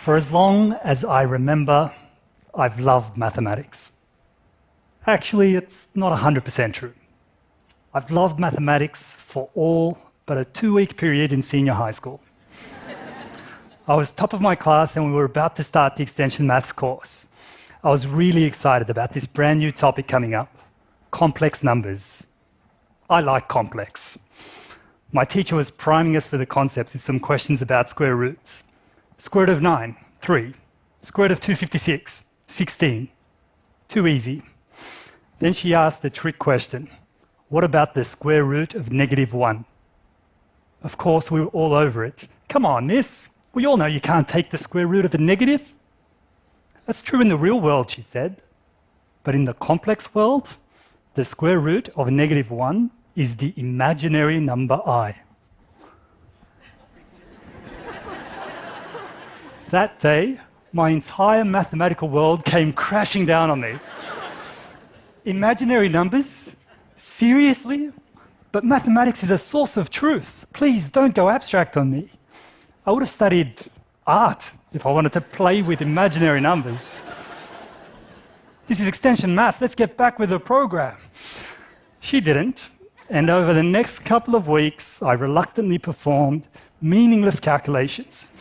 For as long as I remember, I've loved mathematics. Actually, it's not 100% true. I've loved mathematics for all but a 2-week period in senior high school. I was top of my class and we were about to start the extension maths course. I was really excited about this brand new topic coming up, complex numbers. I like complex. My teacher was priming us for the concepts with some questions about square roots. Square root of 9, 3. Square root of 256, 16. Too easy. Then she asked the trick question, what about the square root of -1? Of course, we were all over it. Come on, miss. We all know you can't take the square root of a negative. That's true in the real world, she said. But in the complex world, the square root of -1 is the imaginary number I. That day, my entire mathematical world came crashing down on me. Imaginary numbers? Seriously? But mathematics is a source of truth. Please don't go abstract on me. I would have studied art if I wanted to play with imaginary numbers. This is extension maths. Let's get back with the program. She didn't. And over the next couple of weeks, I reluctantly performed meaningless calculations,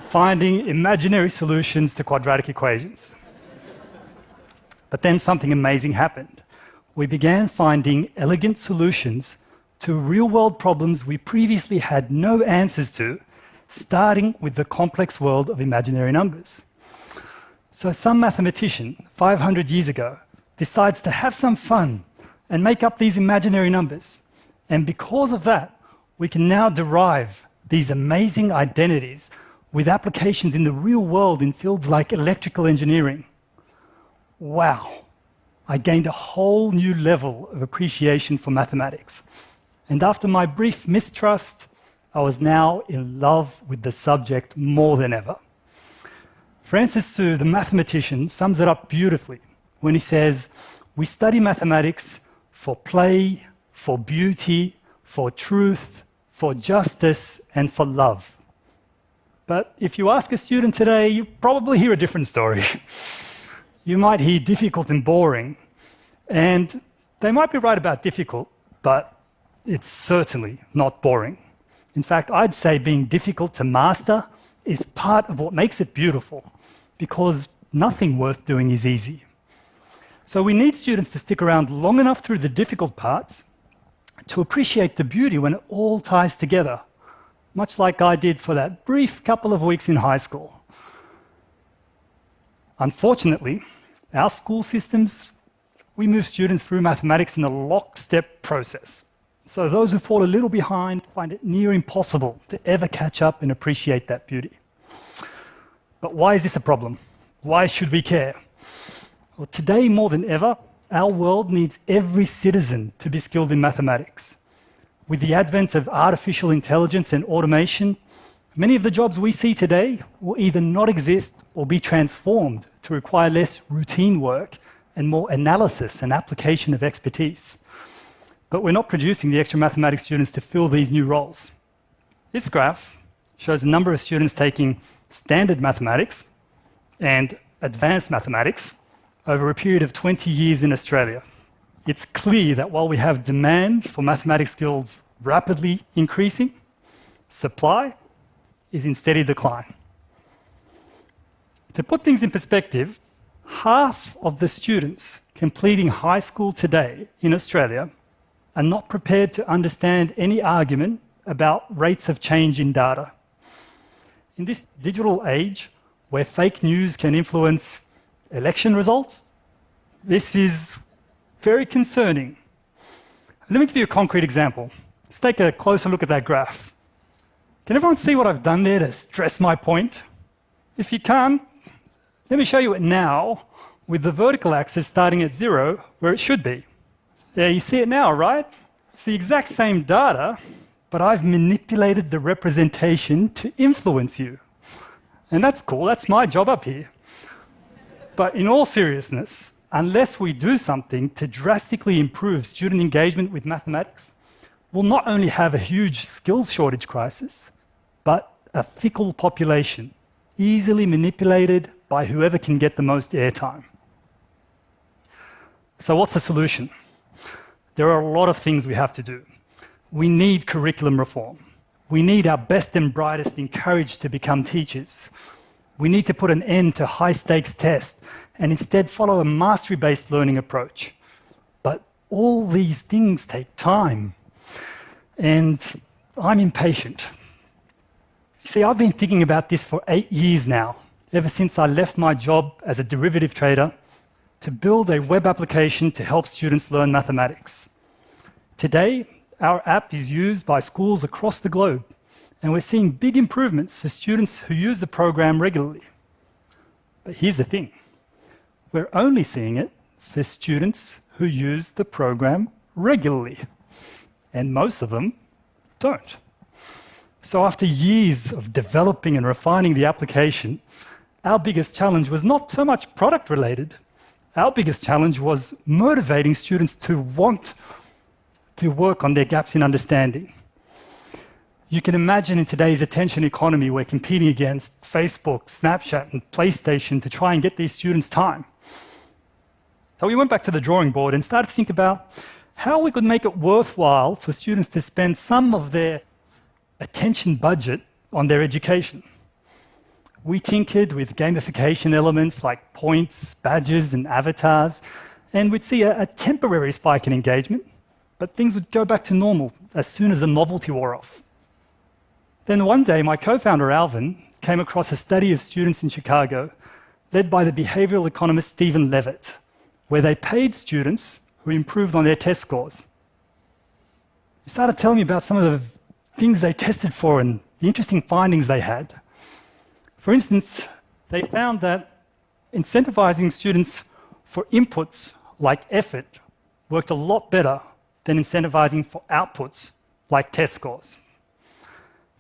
finding imaginary solutions to quadratic equations. But then something amazing happened. We began finding elegant solutions to real-world problems we previously had no answers to, starting with the complex world of imaginary numbers. So some mathematician, 500 years ago, decides to have some fun and make up these imaginary numbers. And because of that, we can now derive these amazing identities with applications in the real world in fields like electrical engineering. Wow, I gained a whole new level of appreciation for mathematics. And after my brief mistrust, I was now in love with the subject more than ever. Francis Su, the mathematician, sums it up beautifully when he says, "We study mathematics for play, for beauty, for truth, for justice, and for love." But if you ask a student today, you probably hear a different story. You might hear difficult and boring, and they might be right about difficult, but it's certainly not boring. In fact, I'd say being difficult to master is part of what makes it beautiful, because nothing worth doing is easy. So we need students to stick around long enough through the difficult parts to appreciate the beauty when it all ties together, much like I did for that brief couple of weeks in high school. Unfortunately, our school systems, we move students through mathematics in a lockstep process. So those who fall a little behind find it near impossible to ever catch up and appreciate that beauty. But why is this a problem? Why should we care? Well, today more than ever, our world needs every citizen to be skilled in mathematics. With the advent of artificial intelligence and automation, many of the jobs we see today will either not exist or be transformed to require less routine work and more analysis and application of expertise. But we're not producing the extra mathematics students to fill these new roles. This graph shows a number of students taking standard mathematics and advanced mathematics over a period of 20 years in Australia. It's clear that while we have demand for mathematics skills rapidly increasing, supply is in steady decline. To put things in perspective, half of the students completing high school today in Australia are not prepared to understand any argument about rates of change in data. In this digital age, where fake news can influence election results, this is very concerning. Let me give you a concrete example. Let's take a closer look at that graph. Can everyone see what I've done there to stress my point? If you can't, let me show you it now with the vertical axis starting at 0, where it should be. Yeah, you see it now, right? It's the exact same data, but I've manipulated the representation to influence you. And that's cool, that's my job up here. But in all seriousness, unless we do something to drastically improve student engagement with mathematics, we'll not only have a huge skills shortage crisis, but a fickle population easily manipulated by whoever can get the most airtime. So what's the solution? There are a lot of things we have to do. We need curriculum reform. We need our best and brightest encouraged to become teachers. We need to put an end to high-stakes tests and instead follow a mastery-based learning approach. But all these things take time. And I'm impatient. You see, I've been thinking about this for 8 years now, ever since I left my job as a derivative trader to build a web application to help students learn mathematics. Today, our app is used by schools across the globe, and we're seeing big improvements for students who use the program regularly. But here's the thing. We're only seeing it for students who use the program regularly, and most of them don't. So after years of developing and refining the application, our biggest challenge was not so much product-related. Our biggest challenge was motivating students to want to work on their gaps in understanding. You can imagine in today's attention economy, we're competing against Facebook, Snapchat, and PlayStation to try and get these students time. So we went back to the drawing board and started to think about how we could make it worthwhile for students to spend some of their attention budget on their education. We tinkered with gamification elements like points, badges, and avatars, and we'd see a temporary spike in engagement, but things would go back to normal as soon as the novelty wore off. Then one day, my co-founder Alvin came across a study of students in Chicago led by the behavioral economist Stephen Levitt, where they paid students who improved on their test scores. He started telling me about some of the things they tested for and the interesting findings they had. For instance, they found that incentivizing students for inputs like effort worked a lot better than incentivizing for outputs like test scores.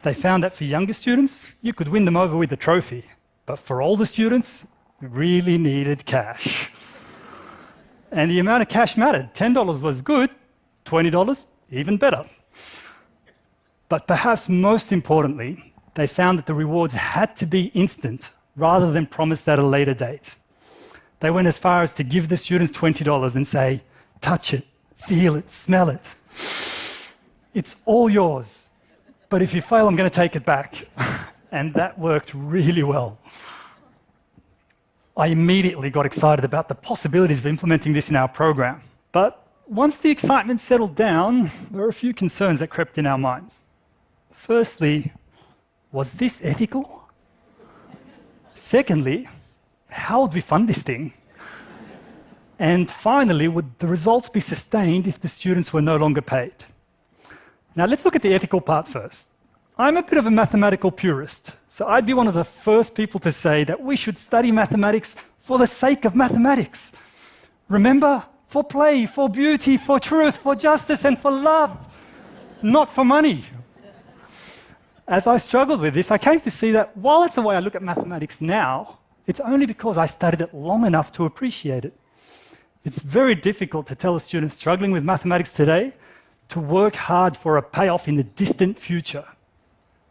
They found that for younger students, you could win them over with a trophy, but for older students, you really needed cash. And the amount of cash mattered. $10 was good, $20 even better. But perhaps most importantly, they found that the rewards had to be instant rather than promised at a later date. They went as far as to give the students $20 and say, touch it, feel it, smell it. It's all yours. But if you fail, I'm going to take it back. And that worked really well. I immediately got excited about the possibilities of implementing this in our program. But once the excitement settled down, there were a few concerns that crept in our minds. Firstly, was this ethical? Secondly, how would we fund this thing? And finally, would the results be sustained if the students were no longer paid? Now, let's look at the ethical part first. I'm a bit of a mathematical purist, so I'd be one of the first people to say that we should study mathematics for the sake of mathematics. Remember, for play, for beauty, for truth, for justice, and for love, not for money. As I struggled with this, I came to see that while it's the way I look at mathematics now, it's only because I studied it long enough to appreciate it. It's very difficult to tell a student struggling with mathematics today to work hard for a payoff in the distant future.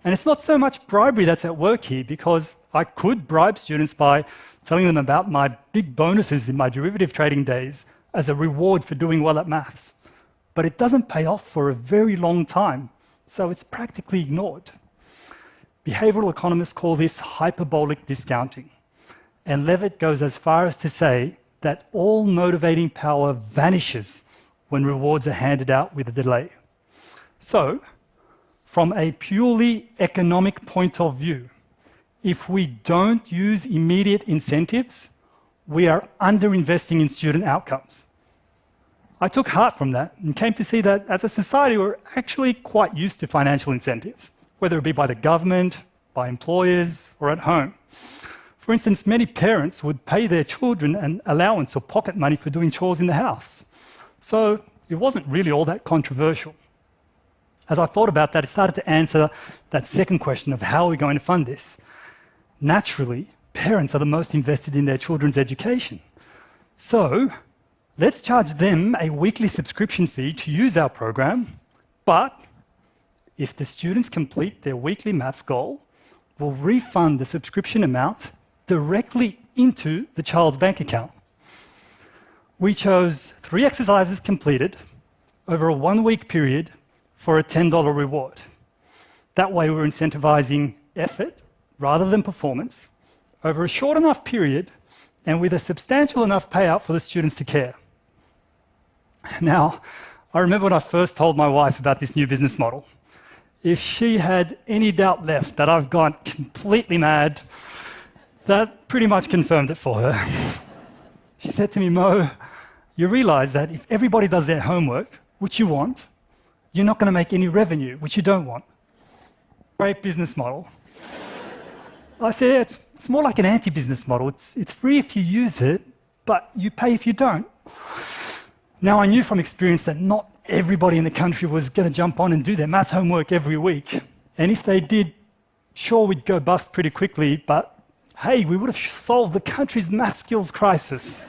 And it's not so much bribery that's at work here, because I could bribe students by telling them about my big bonuses in my derivative trading days as a reward for doing well at maths. But it doesn't pay off for a very long time, so it's practically ignored. Behavioral economists call this hyperbolic discounting. And Levitt goes as far as to say that all motivating power vanishes when rewards are handed out with a delay. So, from a purely economic point of view, if we don't use immediate incentives, we are underinvesting in student outcomes. I took heart from that and came to see that as a society, we're actually quite used to financial incentives, whether it be by the government, by employers, or at home. For instance, many parents would pay their children an allowance or pocket money for doing chores in the house. So it wasn't really all that controversial. As I thought about that, I started to answer that second question of how are we going to fund this? Naturally, parents are the most invested in their children's education. So let's charge them a weekly subscription fee to use our program, but if the students complete their weekly maths goal, will refund the subscription amount directly into the child's bank account. We chose 3 exercises completed over a 1-week period for a $10 reward. That way we're incentivizing effort rather than performance over a short enough period and with a substantial enough payout for the students to care. Now, I remember when I first told my wife about this new business model. If she had any doubt left that I've gone completely mad, that pretty much confirmed it for her. She said to me, "Mo, you realize that if everybody does their homework, which you want, you're not going to make any revenue, which you don't want." Great business model. I said, "Yeah, it's more like an anti-business model. It's free if you use it, but you pay if you don't." Now, I knew from experience that not everybody in the country was going to jump on and do their maths homework every week. And if they did, sure, we'd go bust pretty quickly, but hey, we would have solved the country's math skills crisis.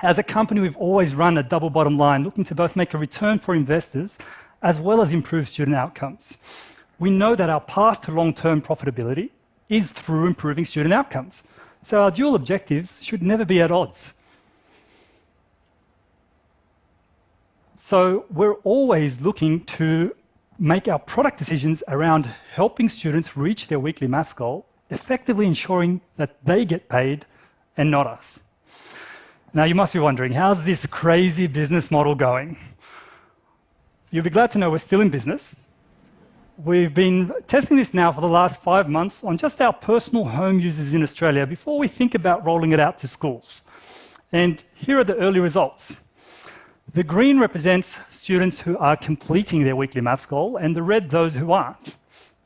As a company, we've always run a double bottom line, looking to both make a return for investors as well as improve student outcomes. We know that our path to long-term profitability is through improving student outcomes. So our dual objectives should never be at odds. So we're always looking to make our product decisions around helping students reach their weekly maths goal, effectively ensuring that they get paid and not us. Now, you must be wondering, how's this crazy business model going? You'll be glad to know we're still in business. We've been testing this now for the last 5 months on just our personal home users in Australia before we think about rolling it out to schools. And here are the early results. The green represents students who are completing their weekly maths goal, and the red those who aren't.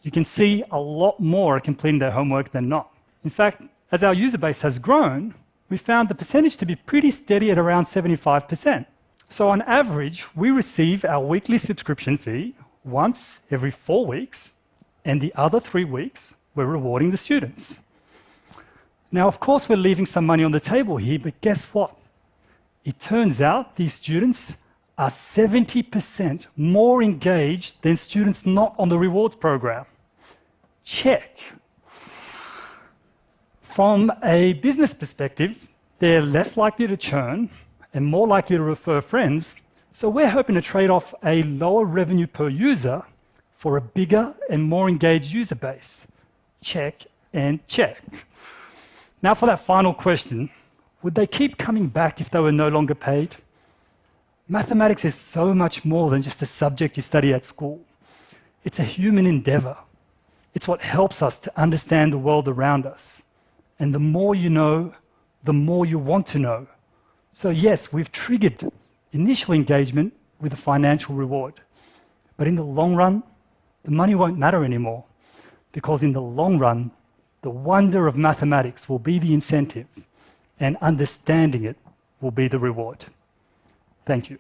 You can see a lot more are completing their homework than not. In fact, as our user base has grown, we found the percentage to be pretty steady at around 75%. So on average, we receive our weekly subscription fee once every 4 weeks, and the other 3 weeks, we're rewarding the students. Now, of course, we're leaving some money on the table here, but guess what? It turns out these students are 70% more engaged than students not on the rewards program. Check. From a business perspective, they're less likely to churn and more likely to refer friends, so we're hoping to trade off a lower revenue per user for a bigger and more engaged user base. Check and check. Now for that final question, would they keep coming back if they were no longer paid? Mathematics is so much more than just a subject you study at school. It's a human endeavor. It's what helps us to understand the world around us. And the more you know, the more you want to know. So yes, we've triggered initial engagement with a financial reward. But in the long run, the money won't matter anymore, because in the long run, the wonder of mathematics will be the incentive, and understanding it will be the reward. Thank you.